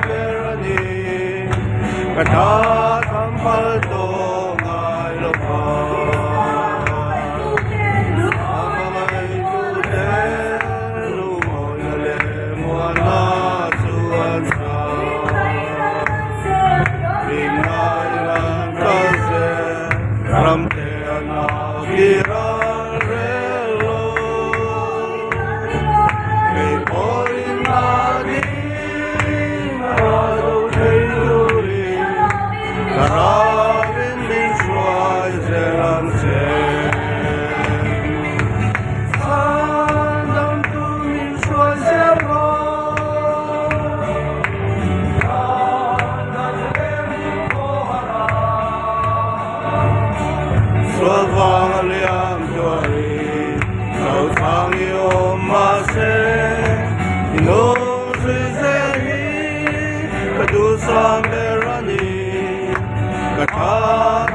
berani katatampal tongay lupa amay tutelo nalemuan na suwansa rinailan kasi ramtean na kiran relo may porin natin Karavin min schweizeran Sandam tu min schweizeran Swavang liam tuari Sau tangi om mase Inong suizehi Kadusang berani Kata